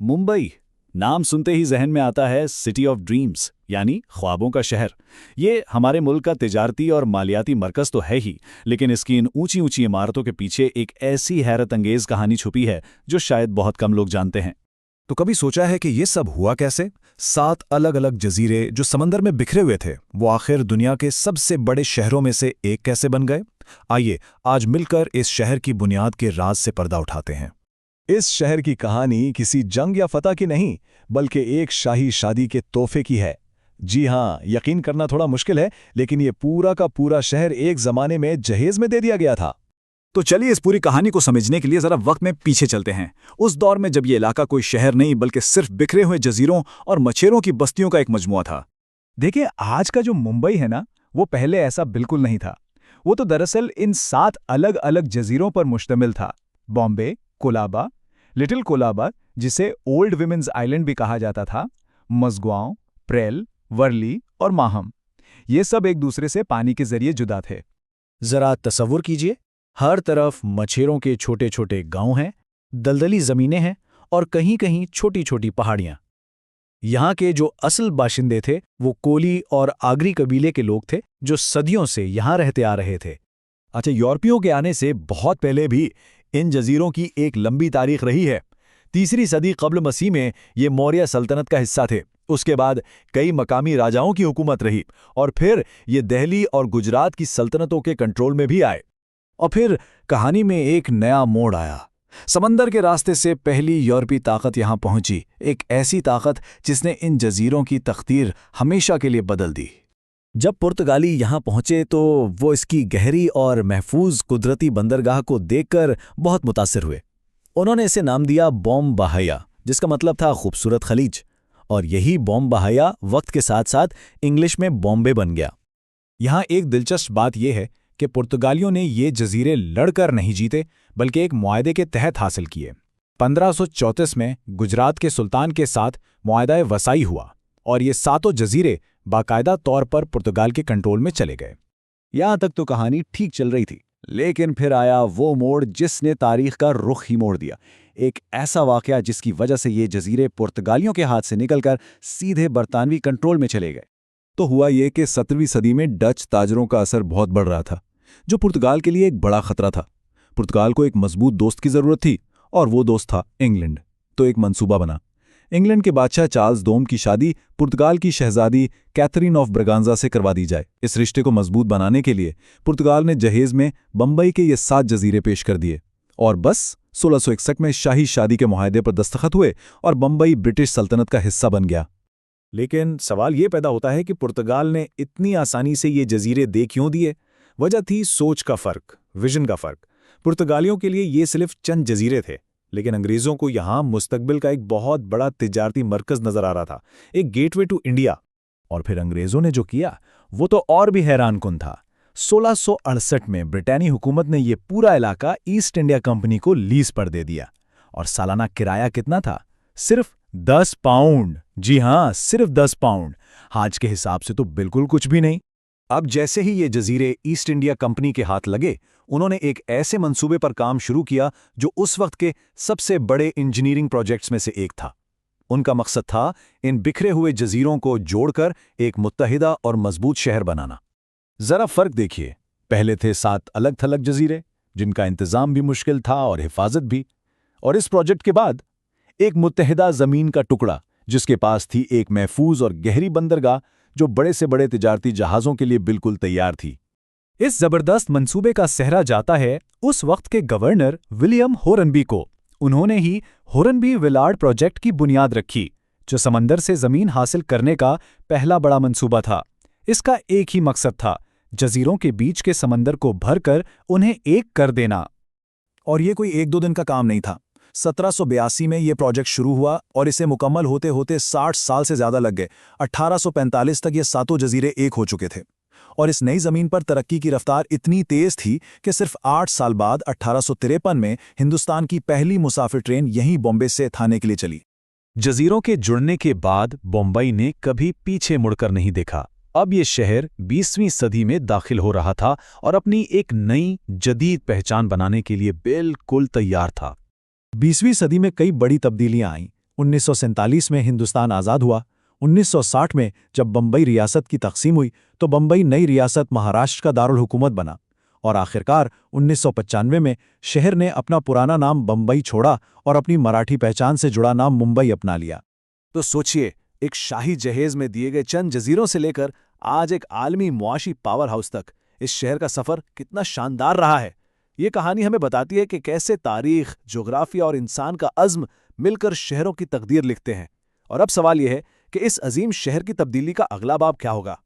मुंबई नाम सुनते ही जहन में आता है सिटी ऑफ ड्रीम्स यानी ख्वाबों का शहर। ये हमारे मुल्क का तिजारती और मालियाती मरकज़ तो है ही, लेकिन इसकी इन ऊंची ऊंची इमारतों के पीछे एक ऐसी हैरत अंगेज कहानी छुपी है जो शायद बहुत कम लोग जानते हैं। तो कभी सोचा है कि ये सब हुआ कैसे? 7 अलग अलग जजीरे जो समंदर में बिखरे हुए थे, वो आखिर दुनिया के सबसे बड़े शहरों में से एक कैसे बन गए? आइए आज मिलकर इस शहर की बुनियाद के राज से पर्दा उठाते हैं। इस शहर की कहानी किसी जंग या फतह की नहीं, बल्कि एक शाही शादी के तोहफे की है। जी हाँ, यकीन करना थोड़ा मुश्किल है, लेकिन ये पूरा का पूरा शहर एक जमाने में जहेज में दे दिया गया था। तो चलिए इस पूरी कहानी को समझने के लिए जरा वक्त में पीछे चलते हैं, उस दौर में जब ये इलाका कोई शहर नहीं बल्कि सिर्फ बिखरे हुए जजीरों और मछेरों की बस्तियों का एक मजमुआ था। देखिए, आज का जो मुंबई है ना, वो पहले ऐसा बिल्कुल नहीं था। वो तो दरअसल इन 7 अलग अलग जजीरों पर मुश्तमिल था। बॉम्बे, कोलाबा, लिटिल कोलाबा जिसे ओल्ड विमेंस आइलैंड भी कहा जाता था, मझगांव, प्रेल, वर्ली और माहम, ये सब एक दूसरे से पानी के जरिए जुदा थे। जरा तसव्वुर कीजिए, हर तरफ मछेरों के छोटे छोटे गांव हैं, दलदली जमीनें हैं और कहीं कहीं छोटी छोटी पहाड़ियां। यहाँ के जो असल बाशिंदे थे वो कोली और आगरी कबीले के लोग थे जो सदियों से यहाँ रहते आ रहे थे। अच्छा, यूरोपियों के आने से बहुत पहले भी इन जजीरों की एक लंबी तारीख रही है। 3री सदी कब्ल मसीह में ये मौर्य सल्तनत का हिस्सा थे। उसके बाद कई मकामी राजाओं की हुकूमत रही और फिर ये दिल्ली और गुजरात की सल्तनतों के कंट्रोल में भी आए। और फिर कहानी में एक नया मोड़ आया। समंदर के रास्ते से पहली यूरोपीय ताकत यहाँ पहुंची, एक ऐसी ताकत जिसने इन जजीरों की तकदीर हमेशा के लिए बदल दी। जब पुर्तगाली यहाँ पहुंचे तो वो इसकी गहरी और महफूज कुदरती बंदरगाह को देखकर बहुत मुतासिर हुए। उन्होंने इसे नाम दिया बॉम बहाया, जिसका मतलब था खूबसूरत खलीज। और यही बॉम बहाया वक्त के साथ साथ इंग्लिश में बॉम्बे बन गया। यहाँ एक दिलचस्प बात यह है कि पुर्तगालियों ने ये जजीरे लड़कर नहीं जीते, बल्कि एक मुआहदे के तहत हासिल किए। 1534 में गुजरात के सुल्तान के साथ मुआहदा वसाई हुआ और ये 7 जजीरे बाकायदा तौर पर पुर्तगाल के कंट्रोल में चले गए। यहाँ तक तो कहानी ठीक चल रही थी, लेकिन फिर आया वो मोड़ जिसने तारीख का रुख ही मोड़ दिया। एक ऐसा वाकया जिसकी वजह से ये जजीरे पुर्तगालियों के हाथ से निकलकर सीधे बरतानवी कंट्रोल में चले गए। तो हुआ ये कि 17वीं सदी में डच ताजरों का असर बहुत बढ़ रहा था, जो पुर्तगाल के लिए एक बड़ा खतरा था। पुर्तगाल को एक मजबूत दोस्त की जरूरत थी और वो दोस्त था इंग्लैंड। तो एक मंसूबा बना। इंग्लैंड के बादशाह चार्ल्स दोम की शादी पुर्तगाल की शहजादी कैथरीन ऑफ ब्रगांजा से करवा दी जाए। इस रिश्ते को मजबूत बनाने के लिए पुर्तगाल ने जहेज में बंबई के ये 7 जजीरे पेश कर दिए और बस 1661 में शाही शादी के मुआहदे पर दस्तखत हुए और बंबई ब्रिटिश सल्तनत का हिस्सा बन गया। लेकिन सवाल ये पैदा होता है कि पुर्तगाल ने इतनी आसानी से ये जजीरे दे क्यों दिए? वजह थी सोच का फर्क, विजन का फर्क। पुर्तगालियों के लिए ये सिर्फ चंद जजीरे थे, लेकिन अंग्रेजों को यहाँ मुस्तकबिल का एक बहुत बड़ा तिजारती मरकज नजर आ रहा था, एक गेटवे टू इंडिया। और फिर अंग्रेजों ने जो किया वो तो और भी हैरानकुन था। 1668 में ब्रिटेनी हुकूमत ने ये पूरा इलाका ईस्ट इंडिया कंपनी को लीज पर दे दिया। और सालाना किराया कितना था? सिर्फ 10 पाउंड। जी हाँ, सिर्फ 10 पाउंड। आज के हिसाब से तो बिल्कुल कुछ भी नहीं। अब जैसे ही ये जजीरे ईस्ट इंडिया कंपनी के हाथ लगे, उन्होंने एक ऐसे मंसूबे पर काम शुरू किया जो उस वक्त के सबसे बड़े इंजीनियरिंग प्रोजेक्ट्स में से एक था। उनका मकसद था इन बिखरे हुए जजीरों को जोड़कर एक मुत्तहिदा और मजबूत शहर बनाना। जरा फर्क देखिए, पहले थे 7 अलग थलग जजीरे जिनका इंतजाम भी मुश्किल था और हिफाजत भी, और इस प्रोजेक्ट के बाद एक मुत्तहिदा जमीन का टुकड़ा जिसके पास थी एक महफूज और गहरी बंदरगाह जो बड़े से बड़े तिजारती जहाजों के लिए बिल्कुल तैयार थी। इस जबरदस्त मंसूबे का सेहरा जाता है उस वक्त के गवर्नर विलियम होरनबी को। उन्होंने ही होरनबी विलार्ड प्रोजेक्ट की बुनियाद रखी, जो समंदर से जमीन हासिल करने का पहला बड़ा मंसूबा था। इसका एक ही मकसद था, जजीरों के बीच के समंदर को भरकर उन्हें एक कर देना। और ये कोई 1-2 दिन का काम नहीं था। 1782 में ये प्रोजेक्ट शुरू हुआ और इसे मुकम्मल होते होते 60 साल से ज़्यादा लग गए। 1845 तक ये 7 जजीरे एक हो चुके थे। और इस नई ज़मीन पर तरक्की की रफ्तार इतनी तेज़ थी कि सिर्फ 8 साल बाद 1853 में हिंदुस्तान की पहली मुसाफिर ट्रेन यहीं बॉम्बे से थाने के लिए चली। जजीरों के जुड़ने के बाद बॉम्बई ने कभी पीछे मुड़कर नहीं देखा। अब ये शहर 20वीं सदी में दाखिल हो रहा था और अपनी एक नई जदीद पहचान बनाने के लिए बिल्कुल तैयार था। 20वीं सदी में कई बड़ी तब्दीलियां आईं। 1947 में हिंदुस्तान आज़ाद हुआ। 1960 में जब बम्बई रियासत की तकसीम हुई तो बम्बई नई रियासत महाराष्ट्र का दारुल हुकूमत बना और आखिरकार 1995 में शहर ने अपना पुराना नाम बम्बई छोड़ा और अपनी मराठी पहचान से जुड़ा नाम मुंबई अपना लिया। तो सोचिए, एक शाही जहेज में दिए गए चंद जजीरों से लेकर आज एक आलमी मुआशी पावर हाउस तक इस शहर का सफर कितना शानदार रहा है। ये कहानी हमें बताती है कि कैसे तारीख, जोग्राफिया और इंसान का अज़्म मिलकर शहरों की तकदीर लिखते हैं। और अब सवाल यह है कि इस अजीम शहर की तब्दीली का अगला बाब क्या होगा।